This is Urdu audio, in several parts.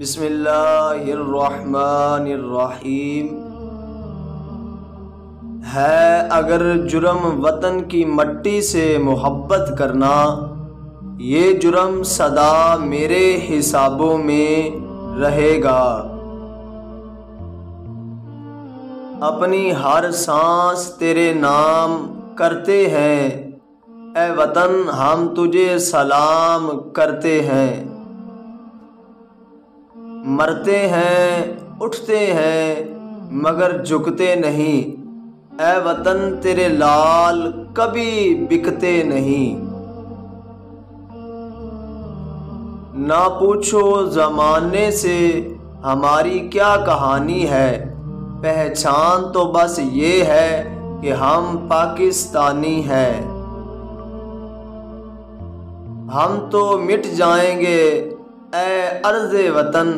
بسم اللہ الرحمن الرحیم۔ ہے اگر جرم وطن کی مٹی سے محبت کرنا، یہ جرم سدا میرے حسابوں میں رہے گا۔ اپنی ہر سانس تیرے نام کرتے ہیں، اے وطن ہم تجھے سلام کرتے ہیں۔ مرتے ہیں اٹھتے ہیں مگر جھکتے نہیں، اے وطن تیرے لال کبھی بکتے نہیں۔ نہ پوچھو زمانے سے ہماری کیا کہانی ہے، پہچان تو بس یہ ہے کہ ہم پاکستانی ہیں۔ ہم تو مٹ جائیں گے اے ارض وطن،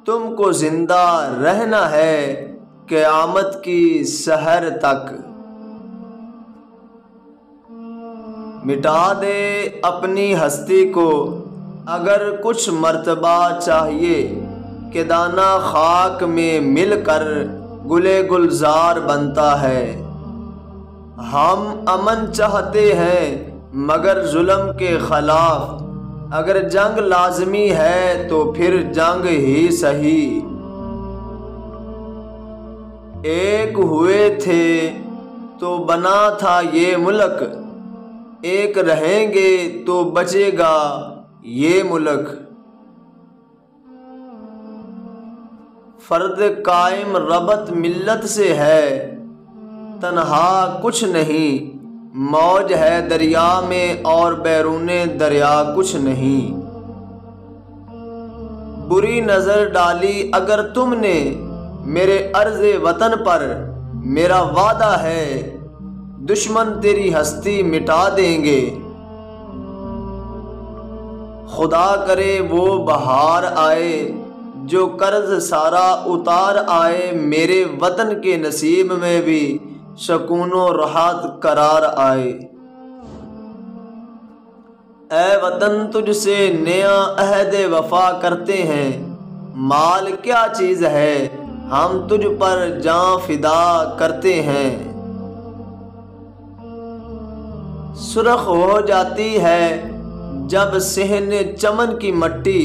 تم کو زندہ رہنا ہے قیامت کی سحر تک۔ مٹا دے اپنی ہستی کو اگر کچھ مرتبہ چاہیے، کہ دانہ خاک میں مل کر گلے گلزار بنتا ہے۔ ہم امن چاہتے ہیں مگر ظلم کے خلاف، اگر جنگ لازمی ہے تو پھر جنگ ہی صحیح۔ ایک ہوئے تھے تو بنا تھا یہ ملک، ایک رہیں گے تو بچے گا یہ ملک۔ فرد قائم ربط ملت سے ہے، تنہا کچھ نہیں، موج ہے دریا میں اور بیرون دریا کچھ نہیں۔ بری نظر ڈالی اگر تم نے میرے عرض وطن پر، میرا وعدہ ہے دشمن تیری ہستی مٹا دیں گے۔ خدا کرے وہ بہار آئے جو قرض سارا اتار آئے، میرے وطن کے نصیب میں بھی سکون و راحت قرار آئے۔ اے وطن تجھ سے نیا عہد وفا کرتے ہیں، مال کیا چیز ہے ہم تجھ پر جاں فدا کرتے ہیں۔ سرخ ہو جاتی ہے جب صحن چمن کی مٹی،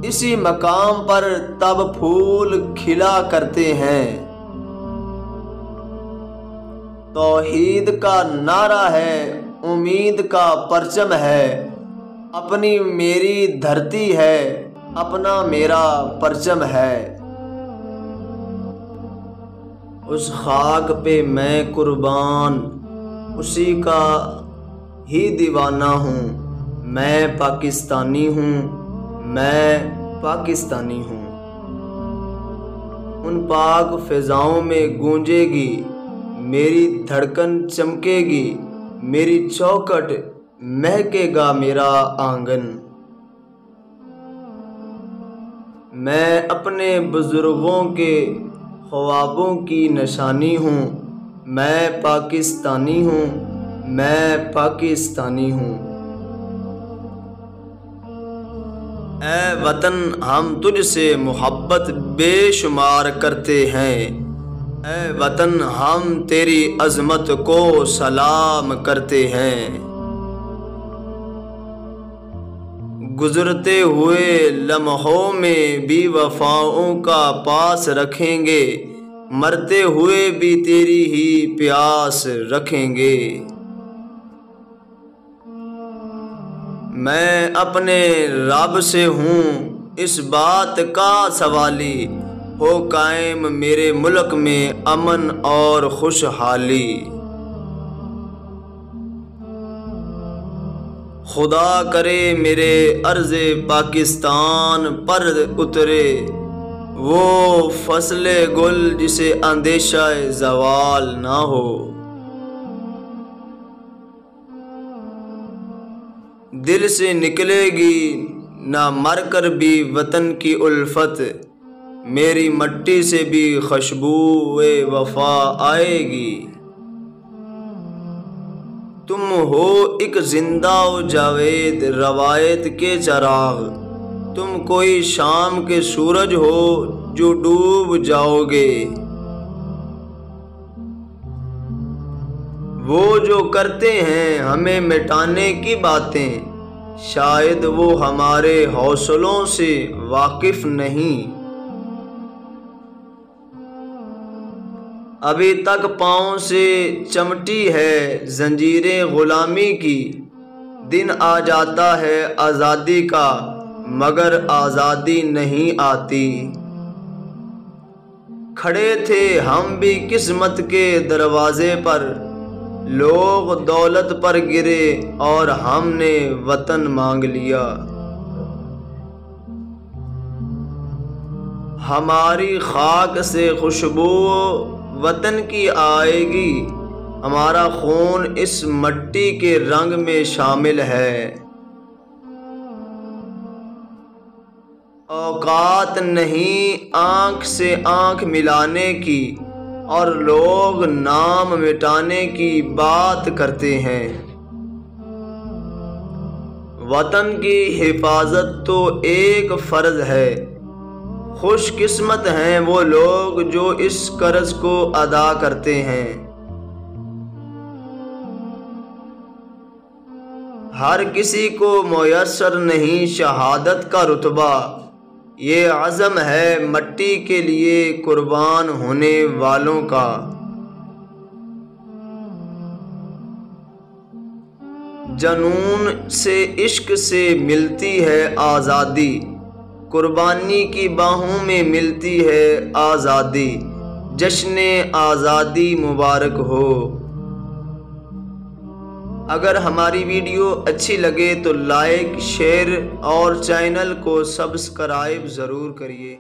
اسی مقام پر تب پھول کھلا کرتے ہیں۔ توحید کا نعرہ ہے امید کا پرچم ہے، اپنی میری دھرتی ہے اپنا میرا پرچم ہے۔ اس خاک پہ میں قربان اسی کا ہی دیوانہ ہوں، میں پاکستانی ہوں، میں پاکستانی ہوں۔ ان پاک فضاؤں میں گونجے گی میری دھڑکن، چمکے گی میری چوکھٹ، مہکے گا میرا آنگن۔ میں اپنے بزرگوں کے خوابوں کی نشانی ہوں، میں پاکستانی ہوں، میں پاکستانی ہوں۔ اے وطن ہم تجھ سے محبت بے شمار کرتے ہیں، اے وطن ہم تیری عظمت کو سلام کرتے ہیں۔ گزرتے ہوئے لمحوں میں بھی وفاؤں کا پاس رکھیں گے، مرتے ہوئے بھی تیری ہی پیاس رکھیں گے۔ میں اپنے رب سے ہوں اس بات کا سوالی، ہو قائم میرے ملک میں امن اور خوشحالی۔ خدا کرے میرے عرض پاکستان پر اترے وہ فصل گل جسے اندیشہ زوال نہ ہو۔ دل سے نکلے گی نہ مر کر بھی وطن کی الفت، میری مٹی سے بھی خوشبو وفا آئے گی۔ تم ہو ایک زندہ و جاوید روایت کے چراغ، تم کوئی شام کے سورج ہو جو ڈوب جاؤ گے۔ وہ جو کرتے ہیں ہمیں مٹانے کی باتیں، شاید وہ ہمارے حوصلوں سے واقف نہیں۔ ابھی تک پاؤں سے چمٹی ہے زنجیریں غلامی کی، دن آ جاتا ہے آزادی کا مگر آزادی نہیں آتی۔ کھڑے تھے ہم بھی قسمت کے دروازے پر، لوگ دولت پر گرے اور ہم نے وطن مانگ لیا۔ ہماری خاک سے خوشبو وطن کی آئے گی، ہمارا خون اس مٹی کے رنگ میں شامل ہے۔ اوقات نہیں آنکھ سے آنکھ ملانے کی، اور لوگ نام مٹانے کی بات کرتے ہیں۔ وطن کی حفاظت تو ایک فرض ہے، خوش قسمت ہیں وہ لوگ جو اس قرض کو ادا کرتے ہیں۔ ہر کسی کو میسر نہیں شہادت کا رتبہ، یہ عزم ہے مٹی کے لیے قربان ہونے والوں کا۔ جنون سے عشق سے ملتی ہے آزادی، قربانی کی باہوں میں ملتی ہے آزادی، جشن آزادی مبارک ہو۔ اگر ہماری ویڈیو اچھی لگے تو لائک، شیئر اور چینل کو سبسکرائب ضرور کریے۔